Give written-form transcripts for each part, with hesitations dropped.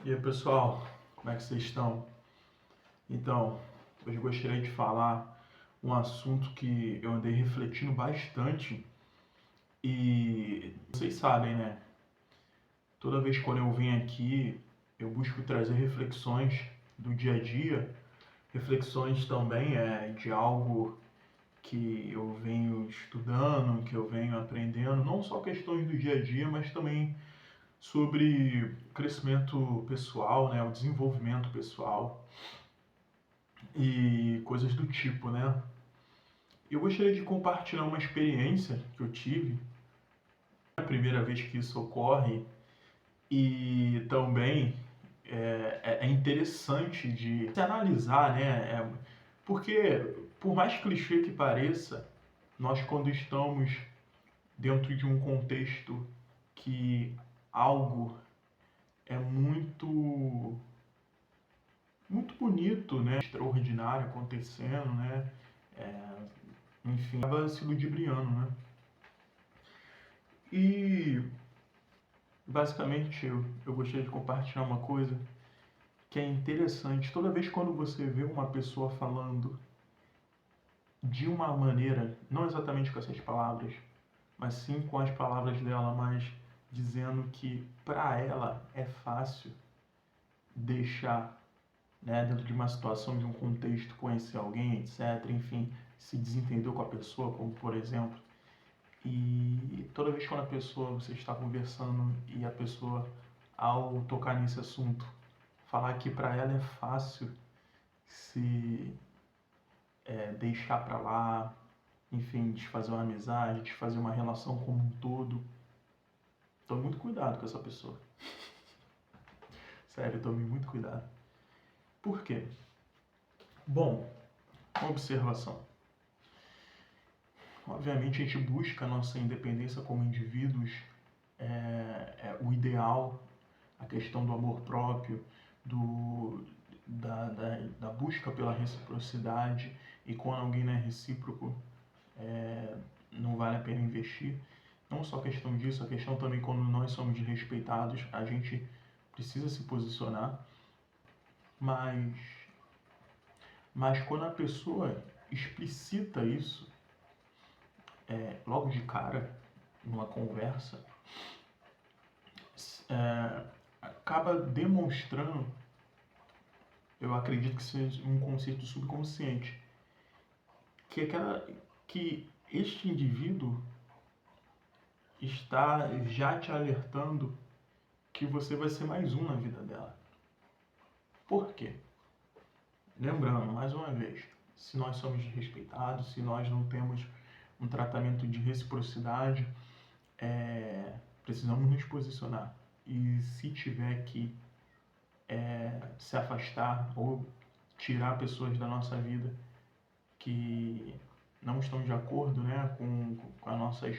E aí, pessoal, como é que vocês estão? Então, hoje eu gostaria de falar um assunto que eu andei refletindo bastante e vocês sabem, né? Toda vez quando eu venho aqui, eu busco trazer reflexões do dia a dia, reflexões também de algo que eu venho estudando, que eu venho aprendendo, não só questões do dia a dia, mas também sobre crescimento pessoal, né, o desenvolvimento pessoal e coisas do tipo, né? Eu gostaria de compartilhar uma experiência que eu tive, é a primeira vez que isso ocorre, e também é interessante de se analisar, né? Porque, por mais clichê que pareça, nós quando estamos dentro de um contexto que algo é muito bonito, né? Extraordinário acontecendo, né? É, enfim, acaba se ludibriando, né? E basicamente eu gostaria de compartilhar uma coisa que é interessante. Toda vez quando você vê uma pessoa falando de uma maneira, não exatamente com essas palavras, mas sim com as palavras dela, mas dizendo que para ela é fácil deixar, né, dentro de uma situação, de um contexto, conhecer alguém, etc. Enfim, se desentendeu com a pessoa, como por exemplo. E toda vez quando a pessoa, você está conversando e a pessoa, ao tocar nesse assunto, falar que para ela é fácil se deixar para lá, enfim, desfazer uma amizade, desfazer uma relação como um todo. Tome muito cuidado com essa pessoa. Sério, tome muito cuidado. Por quê? Bom, uma observação. Obviamente a gente busca a nossa independência como indivíduos, o ideal, a questão do amor próprio, do, da busca pela reciprocidade, e quando alguém não é recíproco, não vale a pena investir. Não só a questão disso, a questão também quando nós somos desrespeitados, a gente precisa se posicionar, mas, mas quando a pessoa explicita isso, logo de cara, numa conversa, acaba demonstrando, eu acredito que seja um conceito subconsciente, que, que este indivíduo está já te alertando que você vai ser mais um na vida dela. Por quê? Lembrando, mais uma vez, se nós somos desrespeitados, se nós não temos um tratamento de reciprocidade, precisamos nos posicionar. E se tiver que se afastar ou tirar pessoas da nossa vida que não estão de acordo, né, com as nossas,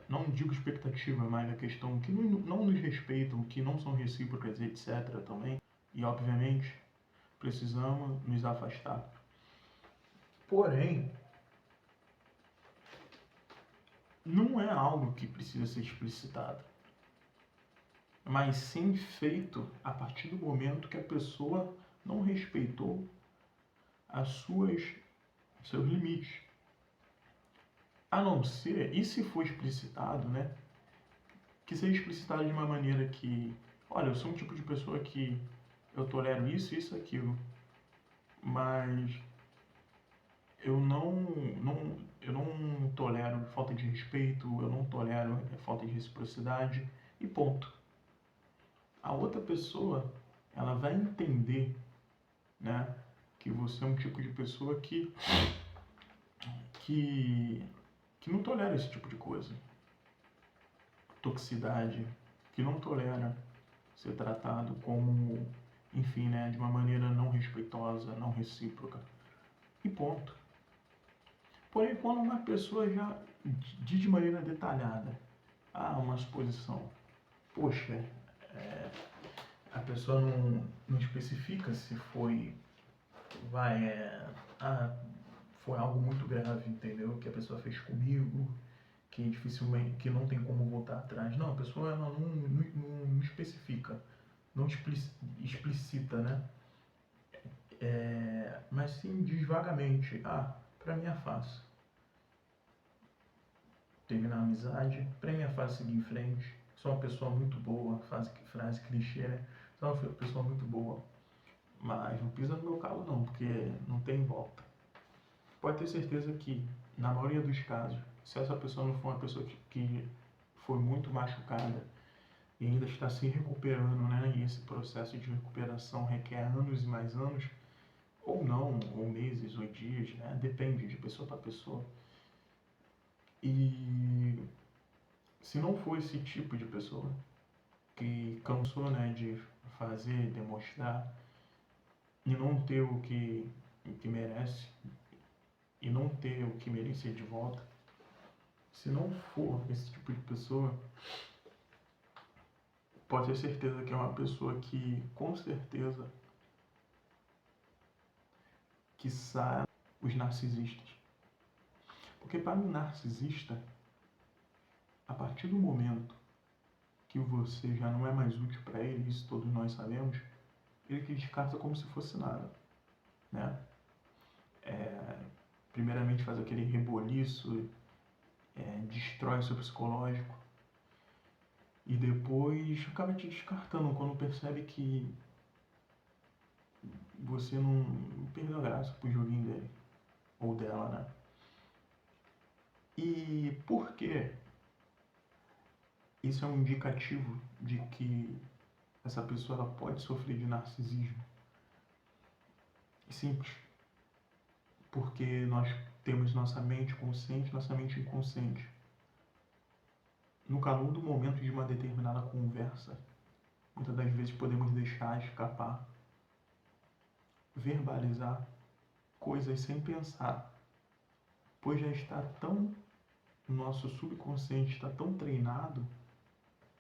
não digo expectativa, mas a questão que não nos respeitam, que não são recíprocas, etc. também. E obviamente precisamos nos afastar. Porém, não é algo que precisa ser explicitado, mas sim feito a partir do momento que a pessoa não respeitou as seus limites. A não ser, e se for explicitado, né, que seja explicitado de uma maneira que, olha, eu sou um tipo de pessoa que eu tolero isso, isso, aquilo, mas eu não tolero falta de respeito, eu não tolero falta de reciprocidade e ponto. A outra pessoa, ela vai entender, né, que você é um tipo de pessoa que, que não tolera esse tipo de coisa. Toxicidade, que não tolera ser tratado como, enfim, né, de uma maneira não respeitosa, não recíproca. E ponto. Porém, quando uma pessoa já diz de maneira detalhada, uma suposição, poxa, a pessoa não especifica se foi, vai, foi algo muito grave, entendeu? Que a pessoa fez comigo, que dificilmente, que não tem como voltar atrás. Não, a pessoa ela não especifica. não explicita, né? Mas sim diz vagamente, pra mim é fácil terminar a amizade, pra mim é fácil seguir em frente, sou uma pessoa muito boa, frase clichê, né? Sou uma pessoa muito boa, mas não pisa no meu calo não, porque não tem volta. Pode ter certeza que, na maioria dos casos, se essa pessoa não for uma pessoa que foi muito machucada e ainda está se recuperando, né? E esse processo de recuperação requer anos e mais anos, ou não, ou meses, ou dias, né? Depende de pessoa para pessoa. E se não for esse tipo de pessoa que cansou, né, de fazer, demonstrar e não ter o que merece e não ter o que merecer de volta, se não for esse tipo de pessoa, pode ter certeza que é uma pessoa que, com certeza, que sabe os narcisistas. Porque para um narcisista, a partir do momento que você já não é mais útil para ele, isso todos nós sabemos, ele te descarta como se fosse nada, né? Primeiramente faz aquele reboliço, destrói o seu psicológico e depois acaba te descartando quando percebe que você não perdeu a graça pro joguinho dele ou dela, né? E por quê? Isso é um indicativo de que essa pessoa ela pode sofrer de narcisismo. Simples. Porque nós temos nossa mente consciente e nossa mente inconsciente. No calor do momento de uma determinada conversa, muitas das vezes podemos deixar escapar, verbalizar coisas sem pensar, pois já está tão, o nosso subconsciente está tão treinado,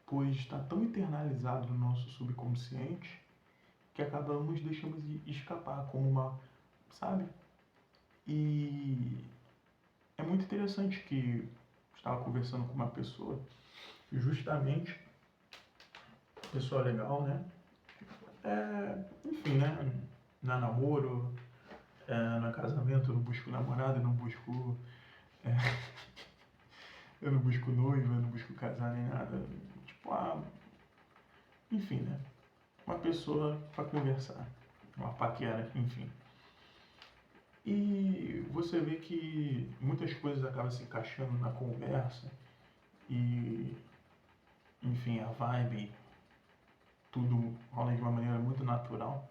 pois está tão internalizado no nosso subconsciente, que acabamos deixando escapar como uma, sabe? E é muito interessante que estava conversando com uma pessoa, justamente, pessoa legal, né? Enfim, né? Não é namoro, não é casamento, eu não busco namorado, é, eu não busco noiva, eu não busco casar nem nada. Tipo, enfim, né? Uma pessoa para conversar, uma paquera, enfim. E você vê que muitas coisas acabam se encaixando na conversa e, enfim, a vibe, tudo rola de uma maneira muito natural.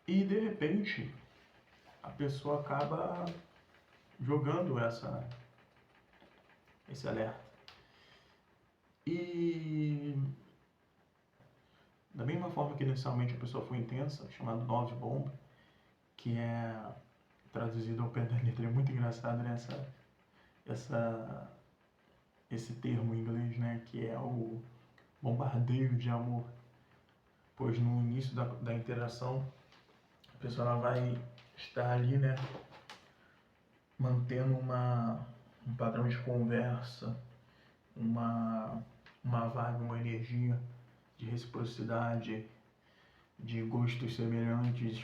E de repente a pessoa acaba jogando esse alerta. E da mesma forma que inicialmente a pessoa foi intensa, chamado Love Bomb, que é traduzido ao pé da letra, é muito engraçado esse termo em inglês, né, que é o bombardeio de amor, pois no início da interação a pessoa ela vai estar ali, né, mantendo um padrão de conversa, uma vibe, uma energia de reciprocidade, de gostos semelhantes,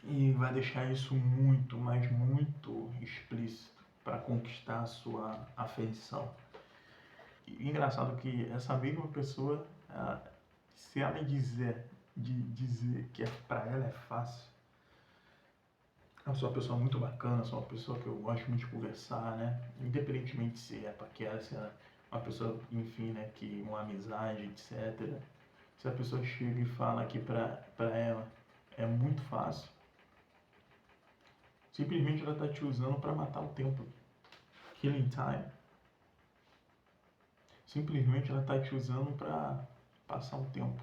e vai deixar isso muito, mas muito explícito para conquistar a sua afeição. E engraçado que essa mesma pessoa, se ela dizer que para ela é fácil, eu sou uma pessoa muito bacana, sou uma pessoa que eu gosto muito de conversar, né? Independentemente se é paquera, se é uma pessoa, enfim, né, que uma amizade, etc. Se a pessoa chega e fala que pra ela é muito fácil, simplesmente ela tá te usando para matar o tempo. Killing time. Simplesmente ela tá te usando para passar o tempo.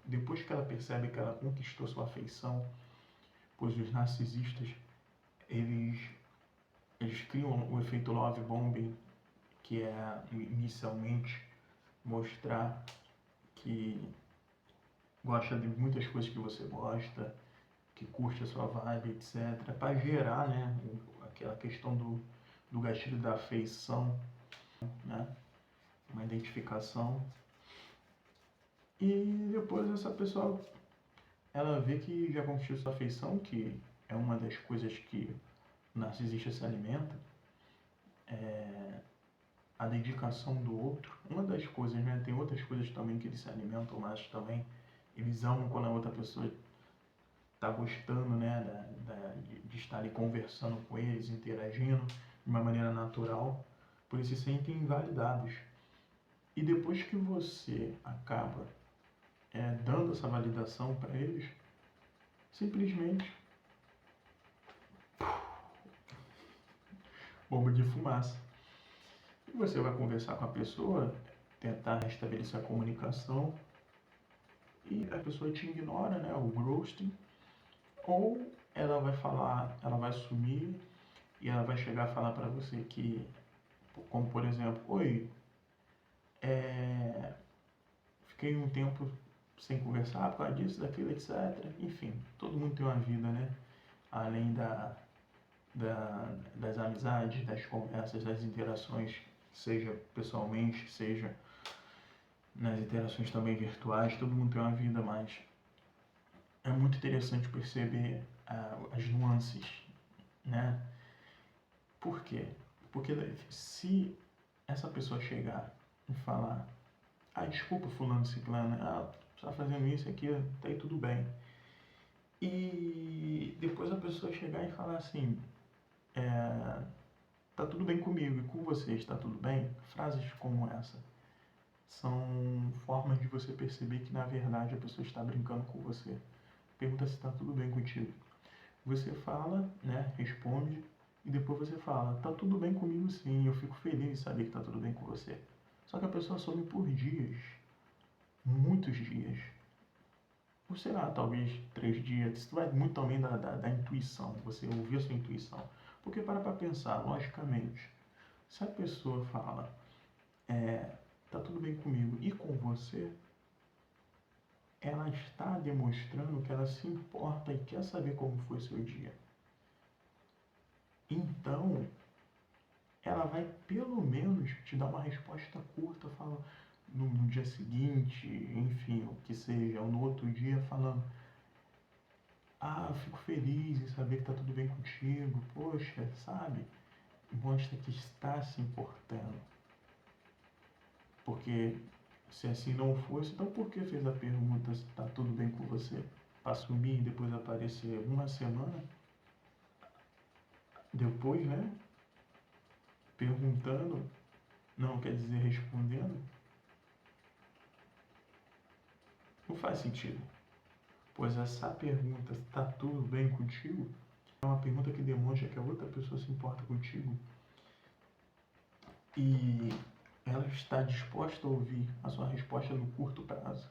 Depois que ela percebe que ela conquistou sua afeição, pois os narcisistas, eles criam o efeito love bombing, que é inicialmente mostrar que gosta de muitas coisas que você gosta, que curte a sua vibe, etc. Para gerar, né, aquela questão do gatilho da afeição, né? uma identificação. E depois essa pessoa, ela vê que já conquistou sua afeição, que é uma das coisas que o narcisista se alimenta, a dedicação do outro. Uma das coisas, né? Tem outras coisas também que eles se alimentam, mas também eles amam quando a outra pessoa está gostando, né? De estar ali conversando com eles, interagindo de uma maneira natural, por eles se sentem validados. E depois que você acaba dando essa validação para eles, simplesmente bomba de fumaça. E você vai conversar com a pessoa, tentar restabelecer a comunicação, e a pessoa te ignora, né? O ghosting. Ou ela vai falar, ela vai sumir e ela vai chegar a falar para você que, como por exemplo, oi, fiquei um tempo sem conversar por causa disso, daquilo, etc. Enfim, todo mundo tem uma vida, né? Além das amizades, das conversas, das interações, seja pessoalmente, seja nas interações também virtuais, todo mundo tem uma vida, mas é muito interessante perceber as nuances, né? Por quê? Porque se essa pessoa chegar e falar, desculpa fulano, ciclano, você tá fazendo isso aqui, tá aí tudo bem. E depois a pessoa chegar e falar assim, tá tudo bem comigo e com você está tudo bem? Frases como essa são formas de você perceber que na verdade a pessoa está brincando com você. Pergunta se está tudo bem contigo. Você fala, né, responde e depois você fala, tá tudo bem comigo sim, eu fico feliz de saber que tá tudo bem com você. Só que a pessoa some por dias, muitos dias. Ou sei lá, talvez 3 dias. Isso vai muito também da intuição, você ouvir a sua intuição. Porque para pensar, logicamente, se a pessoa fala, tá tudo bem comigo e com você, ela está demonstrando que ela se importa e quer saber como foi seu dia. Então, ela vai pelo menos te dar uma resposta curta, fala no dia seguinte, enfim, o que seja, ou no outro dia, falando, eu fico feliz em saber que tá tudo bem contigo, poxa, sabe? Mostra que está se importando. Porque se assim não fosse, então por que fez a pergunta se tá tudo bem com você? Para sumir e depois aparecer uma semana depois, né? Perguntando, não quer dizer respondendo, não faz sentido. Pois essa pergunta, está tudo bem contigo? É uma pergunta que demonstra que a outra pessoa se importa contigo e ela está disposta a ouvir a sua resposta no curto prazo.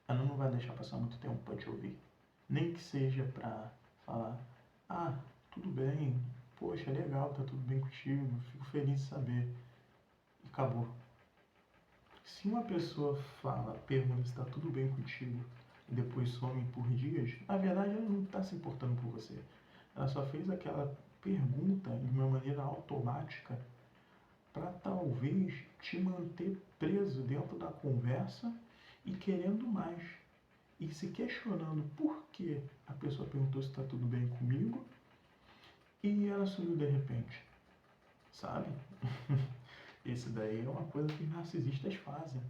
Ela não vai deixar passar muito tempo para te ouvir. Nem que seja para falar, tudo bem, poxa, legal, tá tudo bem contigo, fico feliz de saber. E acabou. Se uma pessoa pergunta se está tudo bem contigo e depois some por dias, na verdade ela não está se importando por você. Ela só fez aquela pergunta de uma maneira automática para talvez te manter preso dentro da conversa e querendo mais. E se questionando por que a pessoa perguntou se está tudo bem comigo e ela sumiu de repente. Sabe? Esse daí é uma coisa que narcisistas fazem.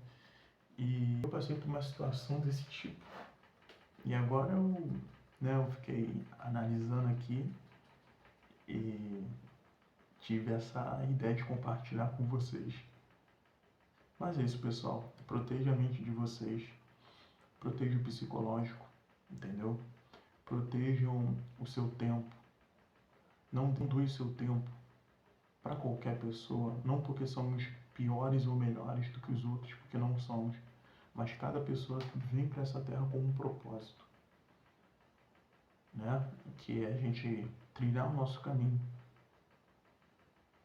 E eu passei por uma situação desse tipo. E agora eu fiquei analisando aqui e tive essa ideia de compartilhar com vocês. Mas é isso, pessoal. Proteja a mente de vocês. Proteja o psicológico, entendeu? Protejam o seu tempo. Não doe seu tempo para qualquer pessoa. Não porque somos piores ou melhores do que os outros, porque não somos. Mas cada pessoa vem para essa terra com um propósito, né? Que é a gente trilhar o nosso caminho.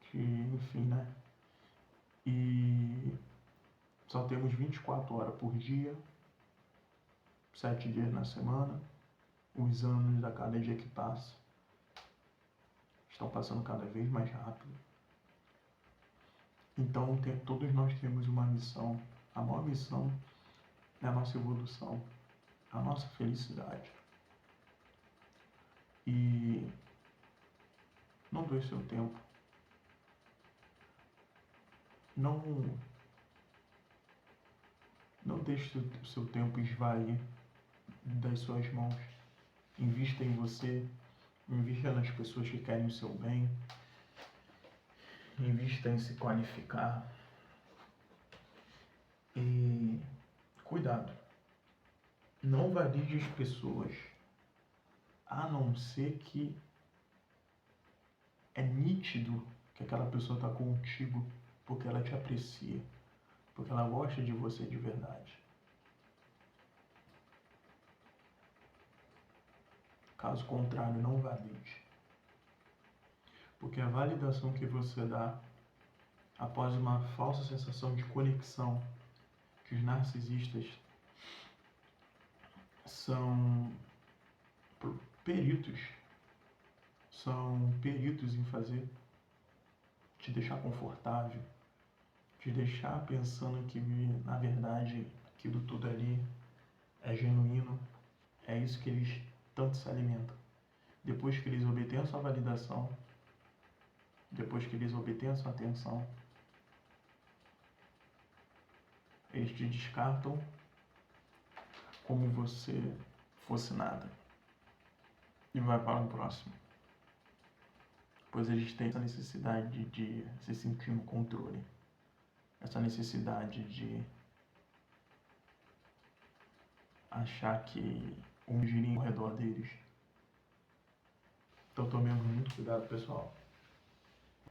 Que, enfim, né? E só temos 24 horas por dia, 7 dias na semana. Os anos a cada dia que passa estão passando cada vez mais rápido. Então, todos nós temos uma missão. A maior missão é a nossa evolução, a nossa felicidade. E não doe seu tempo. Não deixe o seu tempo esvair das suas mãos. Invista em você, invista nas pessoas que querem o seu bem, invista em se qualificar. E cuidado, não valide as pessoas, a não ser que é nítido que aquela pessoa está contigo porque ela te aprecia, porque ela gosta de você de verdade. Caso contrário, não valide. Porque a validação que você dá após uma falsa sensação de conexão, que os narcisistas são peritos em fazer, te deixar confortável, te deixar pensando que na verdade aquilo tudo ali é genuíno. É isso que eles tanto se alimentam. Depois que eles obtêm a sua validação, depois que eles obtêm a sua atenção, eles te descartam como você fosse nada e vai para o próximo. Pois eles têm essa necessidade de se sentir no controle, essa necessidade de achar que um girinho ao redor deles. Então tomemos muito cuidado, pessoal.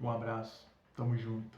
Um abraço, tamo junto.